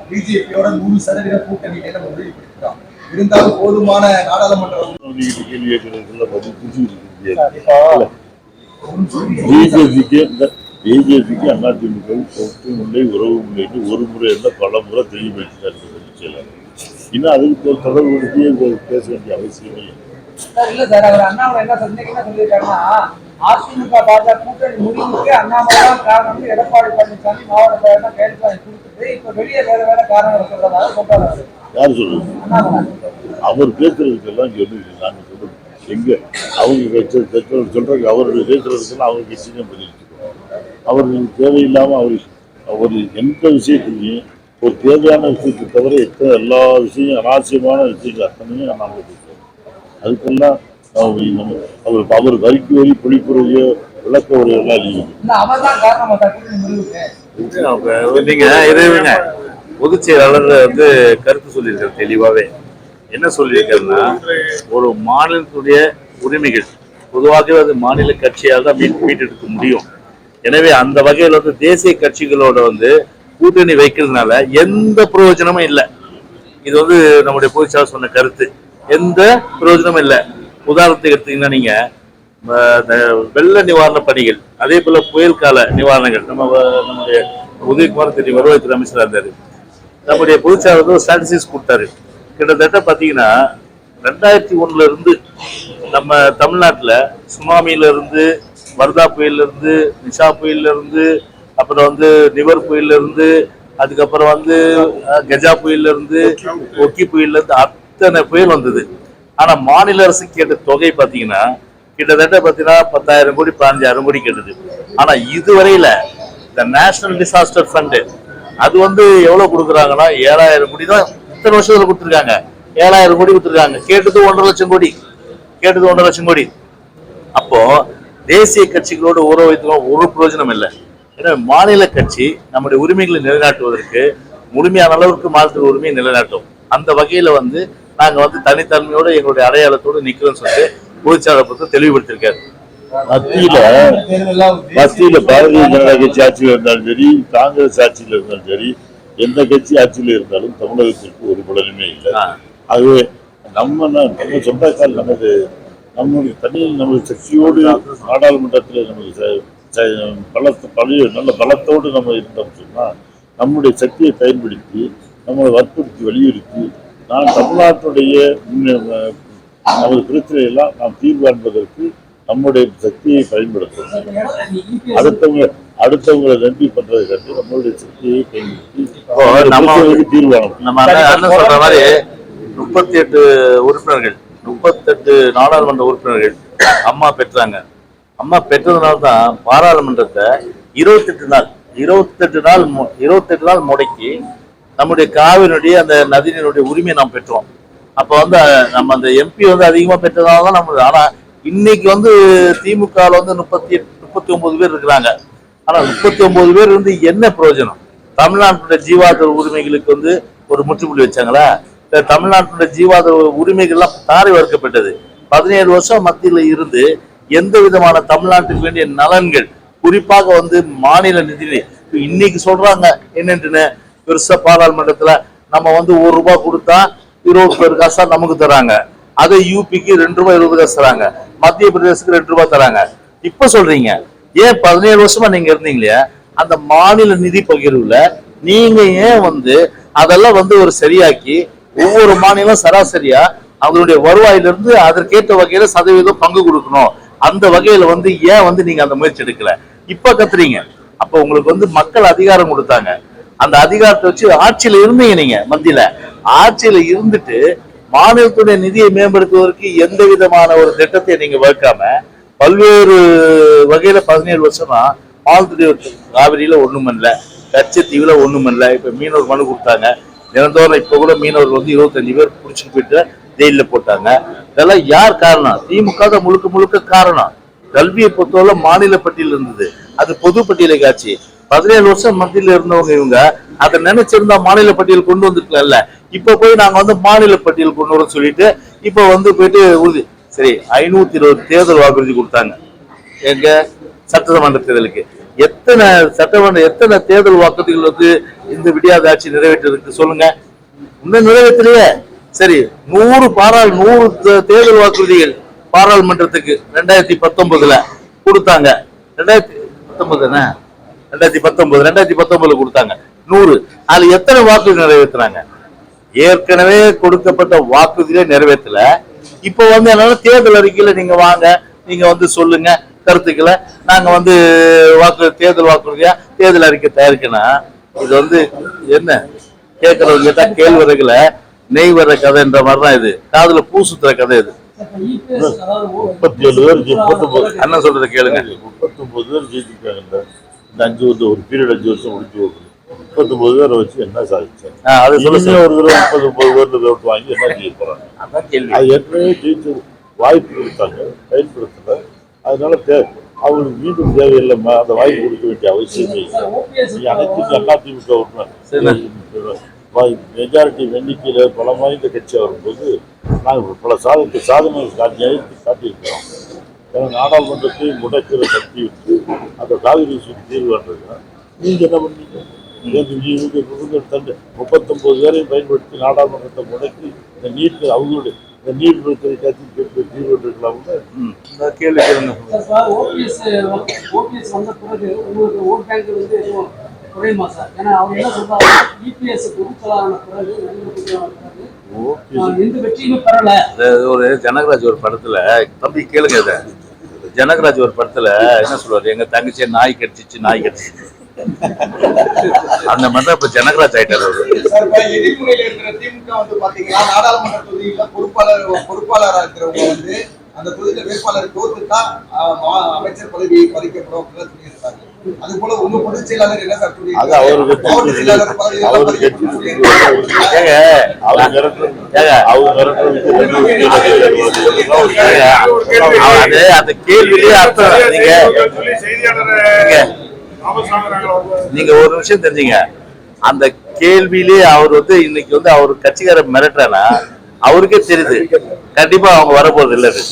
பிஜேபியோட 100% கூட்டணியில நம்ம உறுதிப்படுத்திட்டோம். இருந்தாலும் போதுமான நாடாளுமன்ற கேள்வி பிஜேபிக்கு அதிமுக தொட்டு முறை உறவு முறைன்னு ஒரு முறை இல்லை பல முறை தெளிவுபடுத்தினார். இன்னும் அதுக்கு தொடர்புபடுத்தி பேச வேண்டிய அவசியமே இல்ல சார். அவர் அண்ணாமலை என்ன சொல்லியிருக்காருன்னா, அதிமுக பாஜக கூட்டணி முடிவுக்கு அண்ணாமலை தான் காரணம். எடப்பாடி பழனிசாமி மாவட்ட செயலர் கையெழுத்து வாங்கி கொடுத்துட்டு இப்ப வெளியே வேற காரணங்கள் சொல்றதாக சொல்றாரு. யாரு சொல்றது? அவர் பேசுறதுக்கெல்லாம் சொல்லி நாங்க சொல்றது எங்க அவங்க சொல்றாங்க. அவருடைய பேசுறதுக்கெல்லாம் அவங்க கட்சி பதில் அவர்களுக்கு தேவையில்லாம அவர் எந்த விஷயத்திலையும் ஒரு தேவையான விஷயத்தை தவிர எல்லா விஷயம் அனாவசியமான விஷயங்கள் அத்தனையும் நாங்கள் பேசுவோம். அதுக்கெல்லாம் அவர் வரிக்கு வரி பொழிப்புறையோ விளக்க உரையெல்லாம் நீங்க இதுங்க பொதுச் செயலாளர் கருத்து சொல்லியிருக்காரு தெளிவாவே. என்ன சொல்லியிருக்காருன்னா, ஒரு மாநிலத்துடைய உரிமைகள் பொதுவாகவே அது மாநில கட்சியால் தான் மீட்டெடுக்க முடியும். எனவே அந்த வகையில் தேசிய கட்சிகளோட கூட்டணி வைக்கிறதுனால எந்த பிரயோஜனமும் இல்லை. இது நம்முடைய பொதுச் செயலாளர் சொன்ன கருத்து. எந்த பிரயோஜனமும் இல்லை. உதாரணத்துக்கு எடுத்தீங்கன்னா, நீங்க வெள்ள நிவாரண பணிகள், அதே போல புயல் கால நிவாரணங்கள், நம்முடைய உதயகுமார் தெரியும், வருவாய்த்துறை அமைச்சராக இருந்தாரு. நம்முடைய பொதுச் செயலாளர் ஸ்டாட்டிஸ்டிக்ஸ் கொடுத்தாரு. கிட்டத்தட்ட பாத்தீங்கன்னா 2001 இருந்து நம்ம தமிழ்நாட்டில் சுனாமியில இருந்து, வர்தா புயல்ல இருந்து, நிஷா புயல்ல இருந்து, அப்புறம் நிவர் புயல்ல இருந்து, அதுக்கப்புறம் கஜா புயல்ல இருந்து, ஒக்கி புயல்ல இருந்து அத்தனை புயல் வந்தது. ஆனா மாநில அரசு கேட்ட தொகை பாத்தீங்கன்னா கிட்டத்தட்ட 10,000 கோடி 15,000 கோடி கேட்டது. ஆனா இதுவரையில இந்த நேஷனல் டிசாஸ்டர் ஃபண்ட் அது எவ்வளவு கொடுக்குறாங்கன்னா 7,000 கோடி தான் இத்தனை வருஷத்துல கொடுத்துருக்காங்க. 7,000 கோடி கொடுத்துருக்காங்க. கேட்டது 1.5 லட்சம் கோடி. கேட்டது 1.5 லட்சம் கோடி. அப்போ தேசிய கட்சிகளோடு உறவு வைத்துக்கலாம் ஒரு பிரயோஜனம் இல்லை. எனவே மாநில கட்சி நம்முடைய உரிமைகளை நிலைநாட்டுவதற்கு முழுமையான அளவுக்கு மாநில உரிமையை நிலைநாட்டும். அந்த வகையில நாங்க தனித்தன்மையோட எங்களுடைய அடையாளத்தோடு நிக்கிறோம்னு சொல்லிட்டு பொதுச்சாளர் தெளிவுபடுத்திருக்காரு. மத்தியில பாரதிய ஜனதா கட்சி ஆட்சியில் இருந்தாலும் சரி, காங்கிரஸ் ஆட்சியில் இருந்தாலும் சரி, எந்த கட்சி ஆட்சியில் இருந்தாலும் தமிழகத்திற்கு ஒரு பலனுமே இல்லை. ஆகவே நம்ம சொந்தக்கால் நம்முடைய நமது சக்தியோடு நாடாளுமன்றத்தில் நல்ல பலத்தோடு நம்ம இருந்தோம் சொன்னா நம்முடைய சக்தியை பயன்படுத்தி நம்மளை வற்புறுத்தி வலியுறுத்தி நான் தமிழ்நாட்டுடைய நமது பிரச்சனையெல்லாம் நாம் தீர்வு காண்பதற்கு நம்முடைய சக்தியை பயன்படுத்தணும். அடுத்தவங்களை நன்றி பண்றதை கண்டு நம்மளுடைய சக்தியை பயன்படுத்தி தீர்வானம். நம்ம சொல்ற மாதிரி 38 உறுப்பினர்கள், 38 நாடாளுமன்ற உறுப்பினர்கள் அம்மா பெற்றாங்க. அம்மா பெற்றதுனால்தான் பாராளுமன்றத்தை 28 நாள் முடக்கி நம்முடைய காவிரியுடைய அந்த நதியினுடைய உரிமையை நாம் பெற்றோம். அப்ப நம்ம அந்த எம்பி அதிகமா பெற்றதாலதான் நம்ம. ஆனா இன்னைக்கு திமுக 39 பேர் இருக்கிறாங்க. ஆனா 39 பேர் என்ன பிரயோஜனம்? தமிழ்நாட்டுடைய ஜீவாதார உரிமைகளுக்கு ஒரு முற்றுப்புள்ளி வச்சாங்களா? தமிழ்நாட்டுடைய ஜீவாதார உரிமைகள்லாம் தாரை வறுக்கப்பட்டது. 17 வருஷம் மத்தியில இருந்து எந்த விதமான தமிழ்நாட்டுக்கு வேண்டிய நலன்கள், குறிப்பாக மாநில நிதி இன்னைக்கு சொல்றாங்க என்னன்னு, பெருசா பாராளுமன்றத்துல நம்ம 1 ரூபாய் கொடுத்தா 20 காசா நமக்கு தராங்க. அதை யூபிக்கு 2 ரூபாய் 20 காசு தராங்க. மத்திய பிரதேசத்துக்கு 2 ரூபாய் தராங்க. இப்ப சொல்றீங்க ஏன் 17 வருஷமா நீங்க இருந்தீங்களே அந்த மாநில நிதி பகிர்வுல நீங்க ஏன் அதெல்லாம் ஒரு சரியாக்கி ஒவ்வொரு மாநிலம் சராசரியா அவங்களுடைய வருவாயிலிருந்து அதற்கேற்ற வகையில சதவீதம் பங்கு கொடுக்கணும். அந்த வகையில ஏன் நீங்க அந்த முயற்சி எடுக்கல? இப்ப கத்துறீங்க. அப்ப உங்களுக்கு மக்கள் அதிகாரம் கொடுத்தாங்க. அந்த அதிகாரத்தை வச்சு ஆட்சியில இருந்தீங்க. நீங்க மத்தியில ஆட்சியில இருந்துட்டு மாநிலத்துடைய நிதியை மேம்படுத்துவதற்கு எந்த விதமான ஒரு திட்டத்தை நீங்க வகுக்காம பல்வேறு வகையில 17 வருஷமா மாலத்தீவு காவிரியில ஒண்ணும் இல்லை, கச்சத்தீவுல ஒண்ணும் இல்லை. இப்ப மீனவர் மனு கொடுத்தாங்க. தினந்தோறும் இப்ப கூட மீனவர் 25 பேர் பிடிச்சிட்டு போயிட்டு ஜெயில போட்டாங்க. இதெல்லாம் யார் காரணம்? திமுக தான் முழுக்க காரணம். கல்வியை பொறுத்தவரை மாநில பட்டியல் இருந்தது, அது பொது பட்டியலை காட்சி. 17 வருஷம் மத்தியில இருந்தவங்க இவங்க அதை நினைச்சிருந்தா மாநில பட்டியல் கொண்டு வந்துருக்கல. இப்ப போய் நாங்க மாநில பட்டியல் கொண்டு வர சொல்லிட்டு இப்ப போயிட்டு உறுதி சரி 520 தேர்தல் வாக்குறுதி கொடுத்தாங்க எங்க சட்டசபை தேர்தலுக்கு. எத்தனை சட்டமன்ற எத்தனை தேர்தல் வாக்குறுதிகள் வந்து இந்த விடியாத ஆட்சி நிறைவேற்றிருக்கு சொல்லுங்க. இன்னும் நிறைவேற்றலையே. சரி, 100 தேர்தல் வாக்குறுதிகள் பாராளுமன்றத்துக்கு 2019 கொடுத்தாங்க. 2019 கொடுத்தாங்க 100. அதுல எத்தனை வாக்குறுதி நிறைவேற்றினாங்க? ஏற்கனவே கொடுக்கப்பட்ட வாக்குறுதியை நிறைவேற்றல. இப்ப வந்து என்னன்னா தேர்தல் அறிக்கையில நீங்க வாங்க, நீங்க வந்து சொல்லுங்க கருத்துக்களை, நாங்க வந்து தேர்தல் வாக்குறுதியா தேர்தல் அறிக்கை தயாரிக்கணும். இது வந்து என்ன கேட்கறவங்க கேட்டா கேழ்வரகுல நெய் வர கதைன்ற மாதிரிதான் இது. காதுல பூசுத்துற கதை இது. 37 பேர் 39 அண்ணன் சொல்றதை கேளுங்க. 39 பேர் ஜெயிச்சிருக்காங்க. இந்த 5 வருஷம் ஒரு பீரியட் 5 வருஷம் முடிச்சு போகுது. 39 பேரை வச்சு என்ன சாதிச்சாங்க? அது ஒரு தடவை 39 பேர் ஓட்டு வாங்கி என்ன செய்ய போறாங்க? அதான் கேள்வி. அது ஏற்கனவே ஜெயிச்சு வாய்ப்பு கொடுத்தாங்க, பயன்படுத்தல. அதனால அவங்களுக்கு மீண்டும் தேவையில்லை, அந்த வாய்ப்பு கொடுக்க வேண்டிய அவசியமே இல்லை. அனைத்து அதிமுக மெஜாரிட்டி எண்ணிக்கையில பல வாய்ந்த கட்சியாக வரும்போது நாங்கள் பல சாதனைகள் காட்டியிருக்கிறோம். ஏன்னா நாடாளுமன்றத்தை முடக்கிற சக்தி வச்சு அந்த காவிரி விஷயம் தீர்வு பண்ணுறதுனா நீங்க என்ன பண்ணீங்க? 39 பேரையும் பயன்படுத்தி நாடாளுமன்றத்தை முடக்கி இந்த நீட் அவங்களுடைய இந்த நீட் பிரச்சனை தீர்வு பண்ணிருக்கலாம். கேள்வி கேளுங்க. குறையுமா சார்? ஏன்னா அவங்க என்ன சொல்றாங்க, இபிஎஸ் பொறுப்பாளரான பிறகு எந்த வெற்றியுமே பெறல. ஒரு ஜனகராஜ் ஒரு படத்துல, தம்பி கேளுங்க, இத ஜனகராஜ் ஒரு படத்துல என்ன சொல்லுவாரு, எங்க தங்கச்சியை நாய் கடிச்சிச்சு அந்த மாதிரி இப்ப ஜனகராஜ் ஆயிட்டாரு. எதிர்முறையில இருக்கிற திமுக வந்து பாத்தீங்கன்னா நாடாளுமன்ற தொகுதியில பொறுப்பாளராக இருக்கிறவங்க வந்து அந்த தொகுதியில வேட்பாளர் தோத்துட்டா அமைச்சர் பதவி பறிக்கப்படும் அப்படின்னு சொல்லியிருக்காங்க. அது போல உங்க பொதுச் செயலாளர் என்ன சார் சொல்லியிருக்காரு? அந்த கேள்வியிலே அர்த்தம். நீங்க ஒரு விஷயம் தெரிஞ்சீங்க, அந்த கேள்வியிலே அவர் வந்து இன்னைக்கு வந்து அவர் கட்சிக்காரர் மிரட்டுறானா அவருக்கே தெரியுது கண்டிப்பா அவங்க வரப்போறது இல்லைன்னு.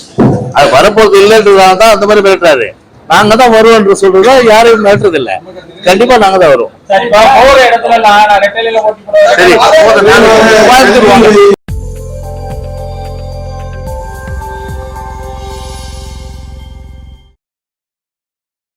அது வரப்போறது இல்லைன்றதுனால தான் அந்த மாதிரி மிரட்டுறாரு. நாங்க தான் வருவோம்ன்ற சொல்றதா யாரையும் மிரட்டுறது இல்ல. கண்டிப்பா நாங்க தான் வருவோம். சரி,